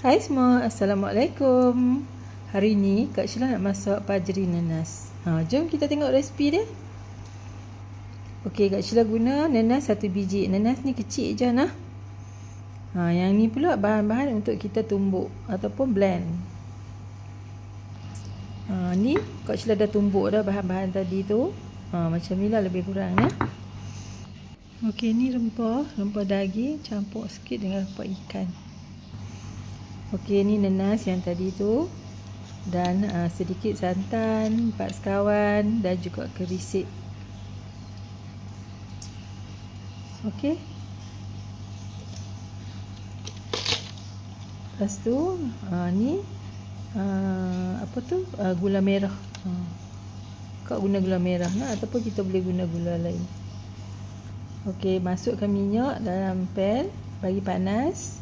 Hai semua, Assalamualaikum. Hari ni Kak Sheila nak masak pajri nanas. Jom kita tengok resipi dia. Okey, Kak Sheila guna nanas 1 biji. Nanas ni kecil je nah. Yang ni pula bahan-bahan untuk kita tumbuk ataupun blend. Ni Kak Sheila dah tumbuk dah bahan-bahan tadi tu. Macam ni lah lebih kurang ya. Okey, ni rempah daging campur sikit dengan rempah ikan. Okey, ni nanas yang tadi tu dan sedikit santan, 4 sekawan dan juga kerisik. Okey. Lepas tu ni gula merah. Kau guna gula merah nak ataupun kita boleh guna gula lain. Okey, masukkan minyak dalam pan, bagi panas.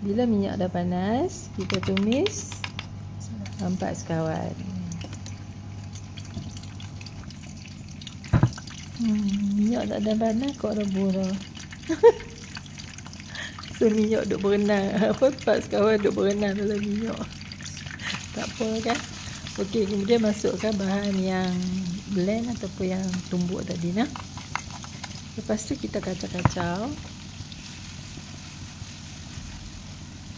Bila minyak dah panas, kita tumis 4 sekawan. Minyak tak dah panas, kau rebus dah. So minyak duk berenang. 4 sekawan duk berenang dalam minyak. Tak apa kan? Okey, kemudian masukkan bahan yang blend ataupun yang tumbuk tadi nah. Lepas tu kita kacau-kacau.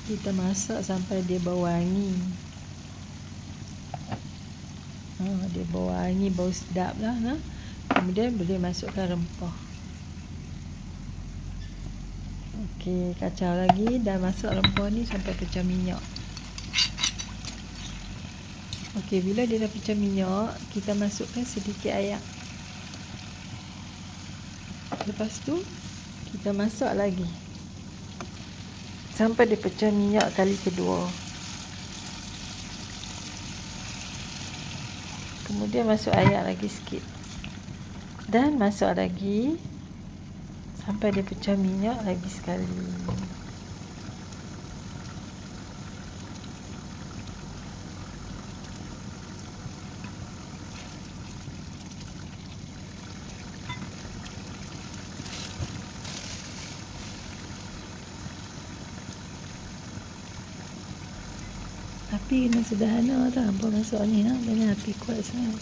Kita masak sampai dia bau wangi. Dia bau wangi, bau sedap lah. Kemudian boleh masukkan rempah. Okey, kacau lagi dan masak rempah ni sampai pecah minyak. Okey, bila dia dah pecah minyak, kita masukkan sedikit air. Lepas tu kita masak lagi sampai dia pecah minyak kali kedua. Kemudian masuk air lagi sikit. Dan masak lagi sampai dia pecah minyak lagi sekali. Api kena sederhana tak hampa masak ni jangan api kuat sangat.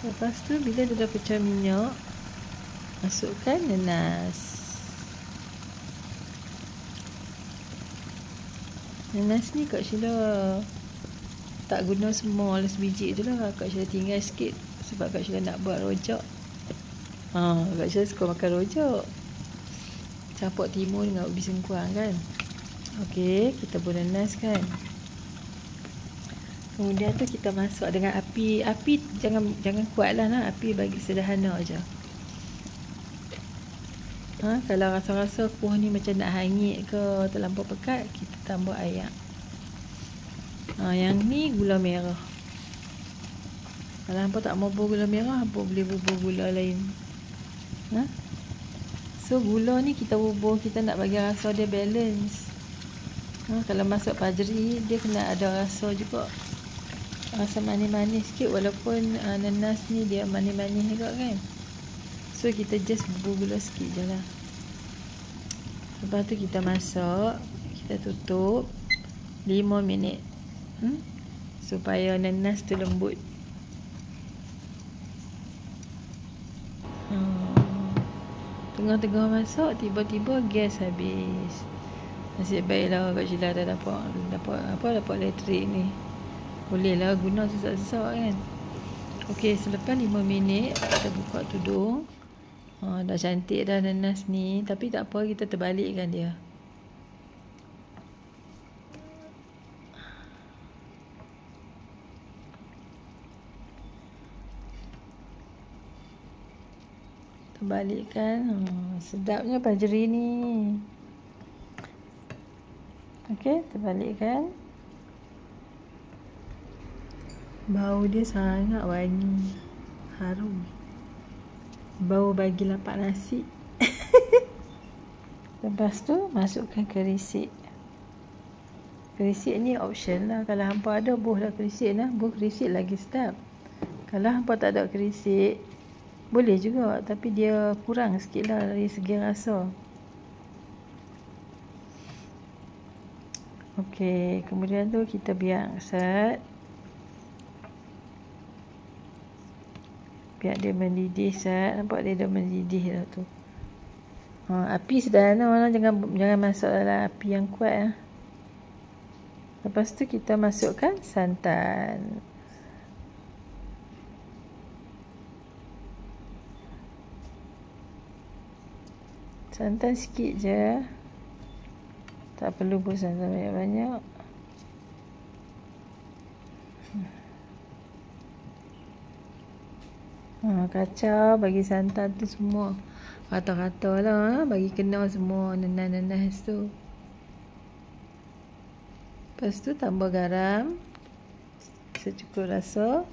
Lepas tu bila dia dah pecah minyak, masukkan nanas. Nanas ni Kak Sheila tak guna semua sebiji tu lah. Kak Sheila tinggal sikit sebab Kak Sheila nak buat rojak. Kak Sheila suka makan rojak, campur timun dengan ubi sengkuang kan. Okey, kita pun nanas kan. Kemudian tu kita masak dengan api jangan kuat lah nah. Api bagi sederhana aja. Kalau rasa-rasa kuah ni macam nak hangit ke terlampau pekat, kita tambah air. Yang ni gula merah. Kalau hampa tak mau bubuh gula merah, hampa boleh bubuh gula lain. So gula ni kita bubuh, kita nak bagi rasa dia balance. Kalau masak pajri, dia kena ada rasa juga, rasa manis-manis sikit. Walaupun nanas ni dia manis-manis juga kan. So kita just bubuh gula sikit je lah. Lepas tu kita masak, kita tutup 5 minit supaya nanas tu lembut. Tengah-tengah masak, tiba-tiba gas habis. Nasib baiklah Kak Sheila dah dapat elektrik ni. Boleh lah guna sesak-sesak kan. Okey, selepas 5 minit kita buka tudung. Dah cantik dah nanas ni. Tapi tak apa, kita terbalikkan dia. Terbalikkan. Sedapnya pajri ni. Okey, terbalikkan. Bau dia sangat wangi, harum. Bau bagi lapak nasi. Lepas tu masukkan kerisik. Kerisik ni option lah. Kalau hampa ada buah dah kerisik nah, buah kerisik lagi sedap. Kalau hampa tak ada kerisik, Boleh juga, tapi dia kurang sikit lah dari segi rasa. Okey, kemudian tu kita biar set. Biar dia mendidih set. Nampak dia dah mendidih dah tu. Api sederhana, jangan masuk dalam api yang kuat. Lepas tu kita masukkan santan. Santan sikit je. Tak perlu pun santan banyak-banyak. Kacau bagi santan tu semua. Rata-rata lah. Bagi kena semua nanas-nanas tu. Lepas tu tambah garam. Secukup rasa.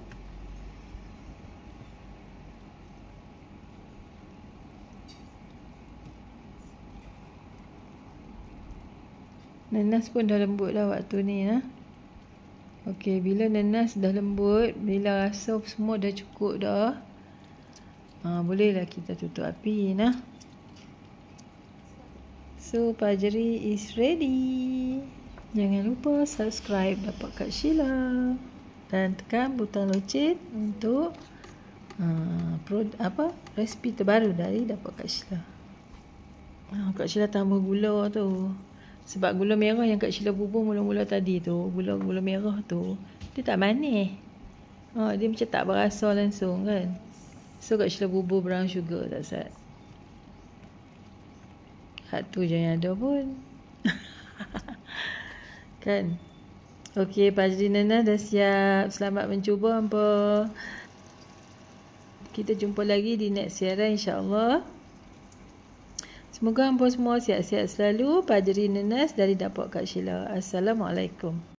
Nanas pun dah lembut dah waktu ni lah. Okey, bila nanas dah lembut, bila rasa semua dah cukup dah, bolehlah kita tutup api nah. So, pajri is ready. Jangan lupa subscribe Dapat Kak Sheila dan tekan butang loceng untuk resipi terbaru dari Dapat Kak Sheila. Kak Sheila tambah gula tu. Sebab gula merah yang Kak Sheila bubuh mula-mula tadi tu, gula merah tu, dia tak manis. Dia macam tak berasa langsung kan. So Kak Sheila bubuh brown sugar tak sat. Hak tu je yang ada pun. Kan. Okey, pajri nanas dah siap. Selamat mencuba hampa. Kita jumpa lagi di next siaran insya-Allah. Semoga hampa semua sihat-sihat selalu. Pajri nanas dari Dapat Kak Sheila. Assalamualaikum.